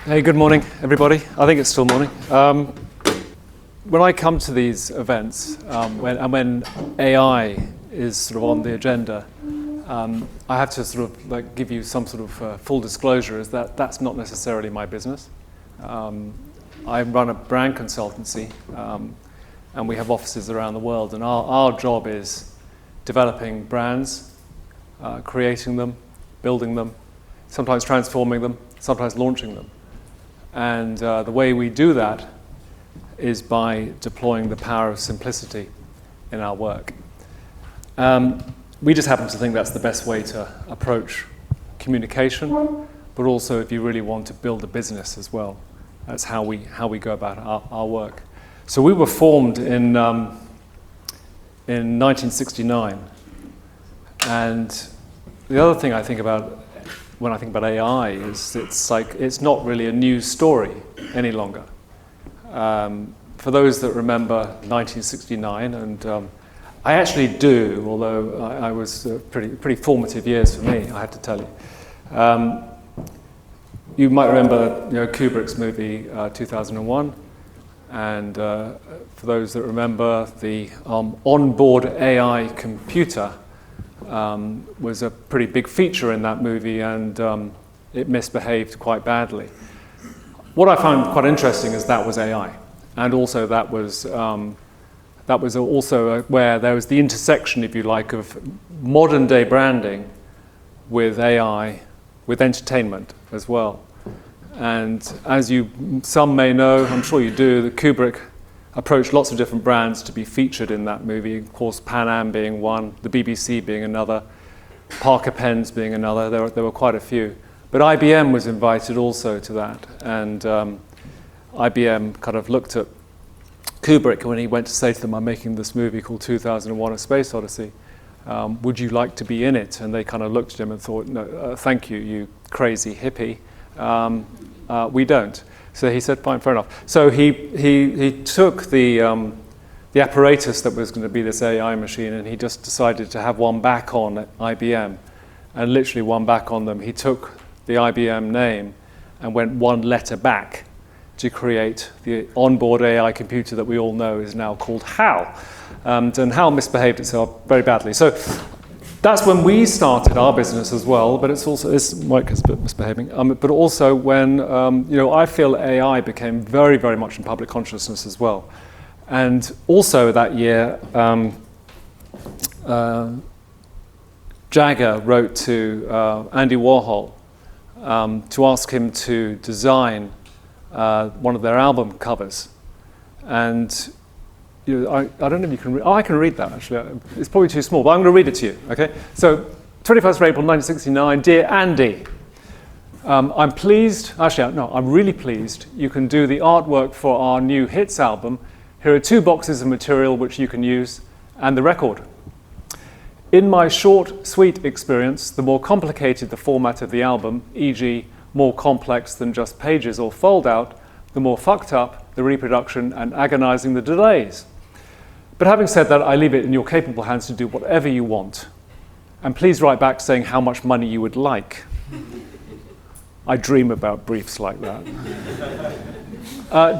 Hey, good morning, everybody. I think it's still morning. When I come to these events, when AI is sort of on the agenda, I have to sort of give you some sort of full disclosure, is that that's not necessarily my business. I run a brand consultancy, and we have offices around the world, and our job is developing brands, creating them, building them, sometimes transforming them, sometimes launching them. And the way we do that is by deploying the power of simplicity in our work. We just happen to think that's the best way to approach communication, but also if you really want to build a business as well. That's how we go about our work. So we were formed in 1969, and the other thing I think about when I think about AI is it's not really a news story any longer. For those that remember 1969, and I actually do, although I was pretty formative years for me, I have to tell you. You might remember, Kubrick's movie 2001, and for those that remember, the onboard AI computer was a pretty big feature in that movie, and it misbehaved quite badly. What I found quite interesting is that was AI, and also that was also where there was the intersection, if you like, of modern day branding with AI, with entertainment as well. And as some may know, I'm sure you do, that Kubrick approached lots of different brands to be featured in that movie. Of course, Pan Am being one, the BBC being another, Parker Pens being another. There were quite a few. But IBM was invited also to that. And IBM kind of looked at Kubrick when he went to say to them, I'm making this movie called 2001: A Space Odyssey. Would you like to be in it? And they kind of looked at him and thought, no, thank you, you crazy hippie. We don't. So he said, fine, fair enough. So he took the apparatus that was going to be this AI machine, and he just decided to have one back on at IBM, and literally one back on them. He took the IBM name and went one letter back to create the onboard AI computer that we all know is now called HAL. And HAL misbehaved itself very badly. So that's when we started our business as well, but this mic is a bit misbehaving. But also when I feel AI became very, very much in public consciousness as well. And also that year, Jagger wrote to Andy Warhol to ask him to design one of their album covers. And I don't know if you can read. I can read that, actually. It's probably too small, but I'm going to read it to you, okay? So, 21st of April, 1969, Dear Andy, I'm pleased, actually, no, I'm really pleased you can do the artwork for our new hits album. Here are 2 boxes of material which you can use, and the record. In my short, sweet experience, the more complicated the format of the album, e.g. more complex than just pages or fold out, the more fucked up the reproduction and agonizing the delays. But having said that, I leave it in your capable hands to do whatever you want. And please write back saying how much money you would like. I dream about briefs like that.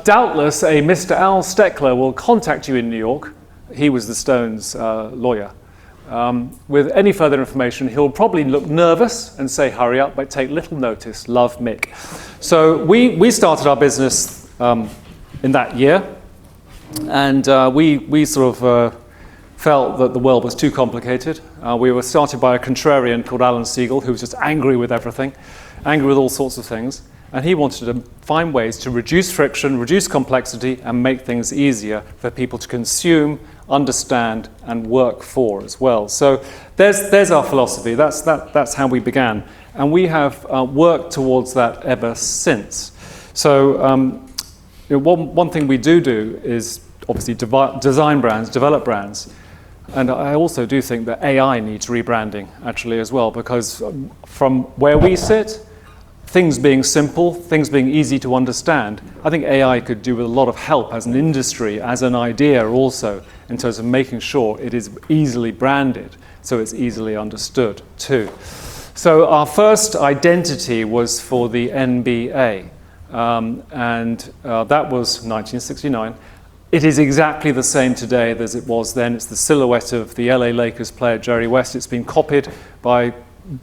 Doubtless, a Mr. Al Steckler will contact you in New York. He was the Stones' lawyer. With any further information, he'll probably look nervous and say, hurry up, but take little notice. Love, Mick. So we started our business in that year. And we sort of felt that the world was too complicated. We were started by a contrarian called Alan Siegel, who was just angry with everything, angry with all sorts of things. And he wanted to find ways to reduce friction, reduce complexity, and make things easier for people to consume, understand, and work for as well. So there's our philosophy. That's how we began. And we have worked towards that ever since. So one thing we do is obviously design brands, develop brands. And I also do think that AI needs rebranding actually as well, because from where we sit, things being simple, things being easy to understand, I think AI could do with a lot of help as an industry, as an idea also, in terms of making sure it is easily branded so it's easily understood too. So our first identity was for the NBA. That was 1969. It is exactly the same today as it was then. It's the silhouette of the LA Lakers player Jerry West. It's been copied by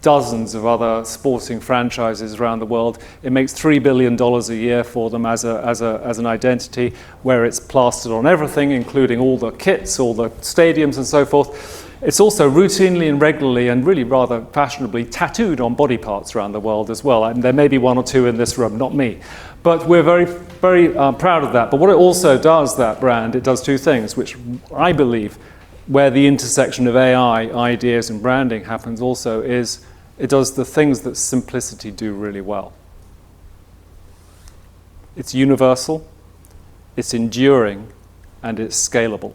dozens of other sporting franchises around the world. It makes $3 billion a year for them as an identity, where it's plastered on everything, including all the kits, all the stadiums and so forth. It's also routinely and regularly and really rather fashionably tattooed on body parts around the world as well. And there may be one or two in this room, not me. But we're very, very proud of that. But what it also does, that brand, it does two things, which I believe where the intersection of AI, ideas, and branding happens also is it does the things that simplicity do really well. It's universal, it's enduring, and it's scalable.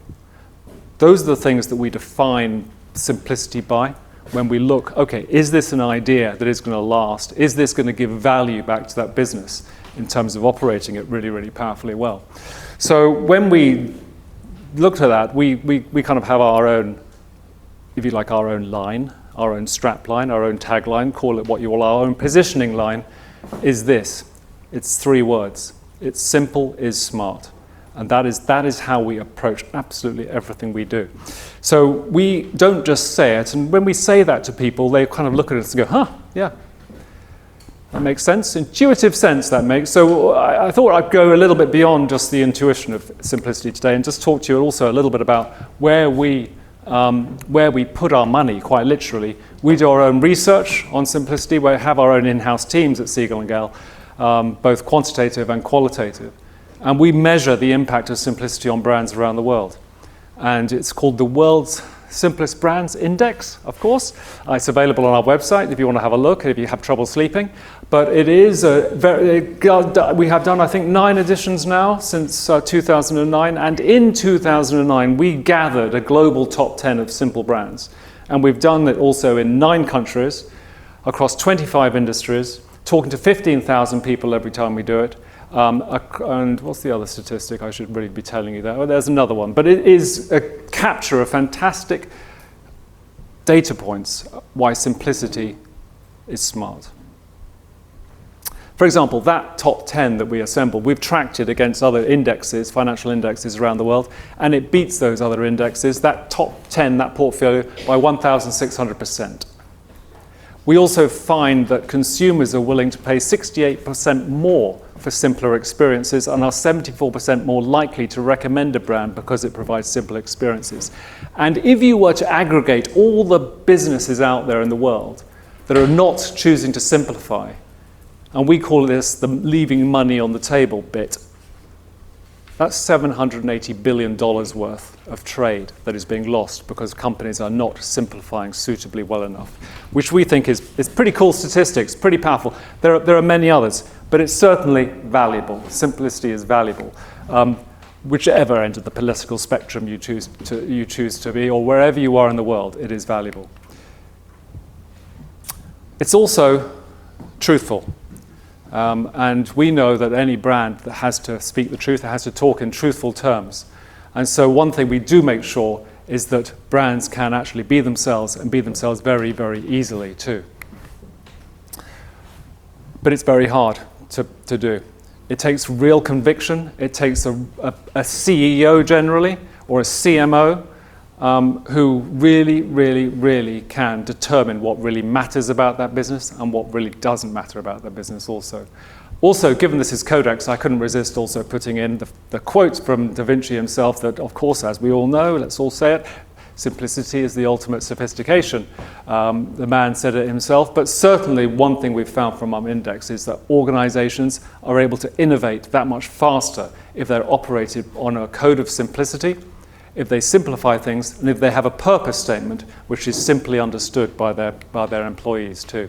Those are the things that we define simplicity by when we look, okay, is this an idea that is going to last? Is this going to give value back to that business in terms of operating it really, really powerfully well? So when we looked at that, we kind of have our own, if you like, our own line, our own strap line, our own tagline, call it what you will, our own positioning line is this. It's 3 words. It's simple is smart. And that is how we approach absolutely everything we do. So we don't just say it, and when we say that to people, they kind of look at us and go, huh, yeah, that makes sense. Intuitive sense that makes. So I thought I'd go a little bit beyond just the intuition of simplicity today and just talk to you also a little bit about where we put our money, quite literally. We do our own research on simplicity. We have our own in-house teams at Siegel+Gale, both quantitative and qualitative. And we measure the impact of simplicity on brands around the world. And it's called the World's Simplest Brands Index, of course. It's available on our website if you want to have a look, if you have trouble sleeping. But it is we have done, I think, 9 editions now since 2009. And in 2009, we gathered a global top 10 of simple brands. And we've done it also in 9 countries, across 25 industries, talking to 15,000 people every time we do it. And what's the other statistic? I should really be telling you that. Oh, there's another one. But it is a capture of fantastic data points why simplicity is smart. For example, that top 10 that we assembled, we've tracked it against other indexes, financial indexes around the world, and it beats those other indexes, that top 10, that portfolio, by 1,600%. We also find that consumers are willing to pay 68% more for simpler experiences and are 74% more likely to recommend a brand because it provides simple experiences. And if you were to aggregate all the businesses out there in the world that are not choosing to simplify, and we call this the leaving money on the table bit, that's $780 billion worth of trade that is being lost because companies are not simplifying suitably well enough, which we think is pretty cool statistics, pretty powerful. There are many others, but it's certainly valuable. Simplicity is valuable. Whichever end of the political spectrum you choose to be, or wherever you are in the world, it is valuable. It's also truthful. And we know that any brand that has to speak the truth, has to talk in truthful terms. And so one thing we do make sure is that brands can actually be themselves and be themselves very, very easily too. But it's very hard to do. It takes real conviction. It takes a CEO generally, or a CMO, who really, really, really can determine what really matters about that business and what really doesn't matter about that business also. Also, given this is Codex, I couldn't resist also putting in the quote from Da Vinci himself that, of course, as we all know, let's all say it, simplicity is the ultimate sophistication. The man said it himself, but certainly one thing we've found from our index is that organizations are able to innovate that much faster if they're operated on a code of simplicity, if they simplify things, and if they have a purpose statement which is simply understood by their employees too.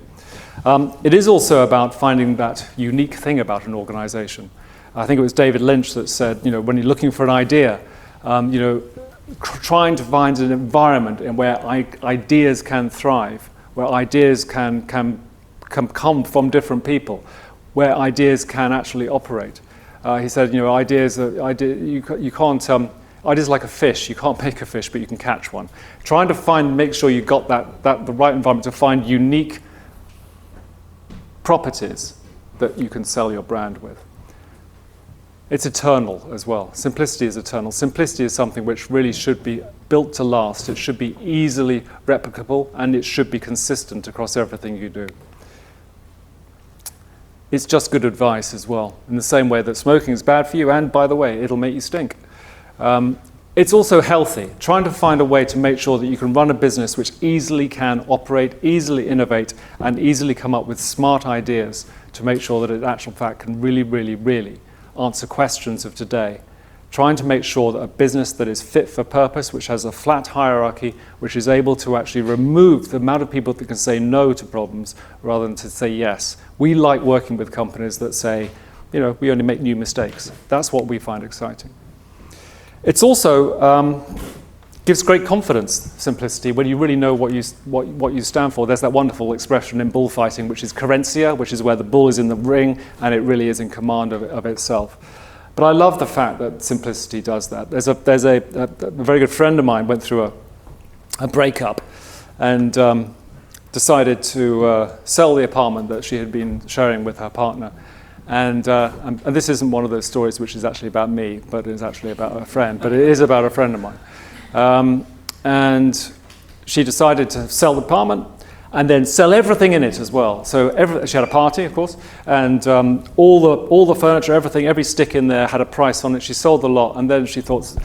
It is also about finding that unique thing about an organization. I think it was David Lynch that said, when you're looking for an idea, trying to find an environment in where ideas can thrive, where ideas can come from different people, where ideas can actually operate. He said, ideas are like a fish. You can't make a fish, but you can catch one. Trying to make sure you got the right environment to find unique properties that you can sell your brand with. It's eternal as well. Simplicity is eternal. Simplicity is something which really should be built to last. It should be easily replicable, and it should be consistent across everything you do. It's just good advice as well, in the same way that smoking is bad for you, and by the way, it'll make you stink. It's also healthy, trying to find a way to make sure that you can run a business which easily can operate, easily innovate, and easily come up with smart ideas to make sure that it in actual fact can really, really, really answer questions of today. Trying to make sure that a business that is fit for purpose, which has a flat hierarchy, which is able to actually remove the amount of people that can say no to problems rather than to say yes. We like working with companies that say, you know, we only make new mistakes. That's what we find exciting. It's also gives great confidence, simplicity, when you really know what you stand for. There's that wonderful expression in bullfighting, which is querencia, which is where the bull is in the ring and it really is in command of itself. But I love the fact that simplicity does that. There's a very good friend of mine went through a breakup and decided to sell the apartment that she had been sharing with her partner. And this isn't one of those stories which is actually about me, but it's actually about a friend. But it is about a friend of mine. And she decided to sell the apartment and then sell everything in it as well. So she had a party, of course, and all the furniture, everything, every stick in there had a price on it. She sold the lot, and then she thought,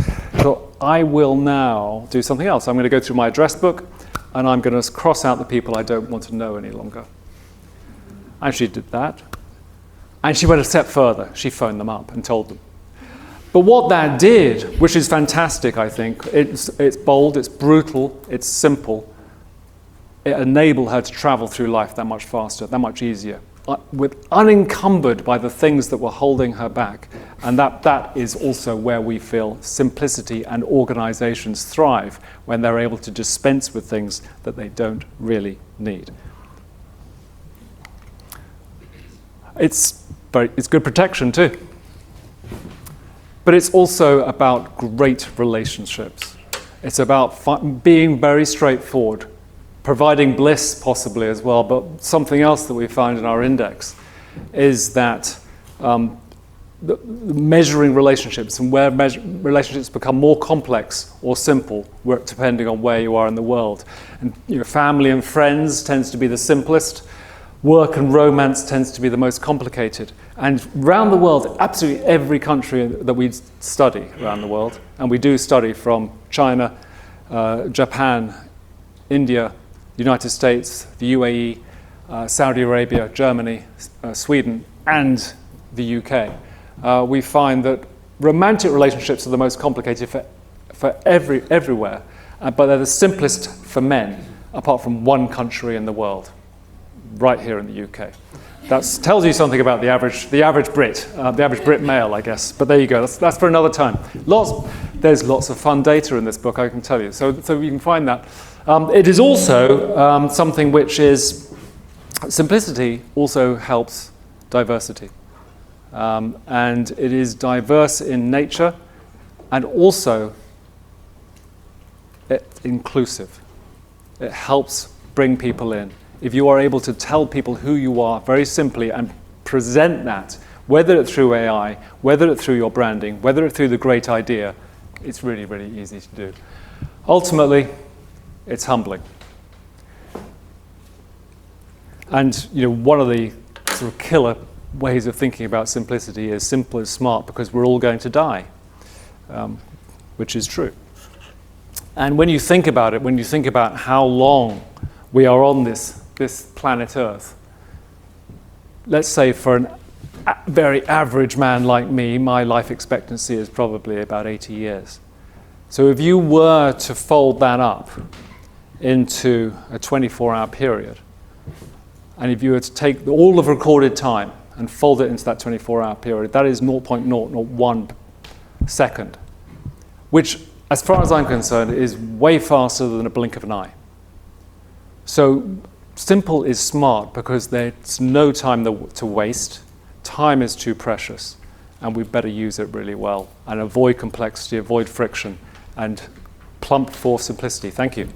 I will now do something else. I'm going to go through my address book, and I'm going to cross out the people I don't want to know any longer. And she did that. And she went a step further. She phoned them up and told them. But what that did, which is fantastic, I think, it's bold, it's brutal, it's simple. It enabled her to travel through life that much faster, that much easier, unencumbered by the things that were holding her back. And that is also where we feel simplicity and organizations thrive, when they're able to dispense with things that they don't really need. It's good protection too. But it's also about great relationships. It's about being very straightforward, providing bliss possibly as well. But something else that we find in our index is that measuring relationships and where relationships become more complex or simple, depending on where you are in the world. And family and friends tends to be the simplest. Work and romance tends to be the most complicated. And around the world, absolutely every country that we study around the world, and we do study from China, Japan, India, United States, the UAE, Saudi Arabia, Germany, Sweden, and the UK, we find that romantic relationships are the most complicated for everywhere, but they're the simplest for men, apart from one country in the world. Right here in the UK. That tells you something about the average Brit, the average Brit male, I guess. But there you go. That's for another time. There's lots of fun data in this book, I can tell you. So you can find that. It is also something which is simplicity also helps diversity, and it is diverse in nature, and also inclusive. It helps bring people in. If you are able to tell people who you are very simply and present that, whether it's through AI, whether it's through your branding, whether it's through the great idea, it's really, really easy to do. Ultimately, it's humbling. And one of the sort of killer ways of thinking about simplicity is simple is smart, because we're all going to die, which is true. And when you think about it, when you think about how long we are on this planet Earth, let's say for a very average man like me, my life expectancy is probably about 80 years. So if you were to fold that up into a 24-hour period, and if you were to take all of recorded time and fold it into that 24-hour period, that is 0.001 second, which, as far as I'm concerned, is way faster than a blink of an eye. So simple is smart because there's no time to waste. Time is too precious, and we better use it really well and avoid complexity, avoid friction, and plump for simplicity. Thank you.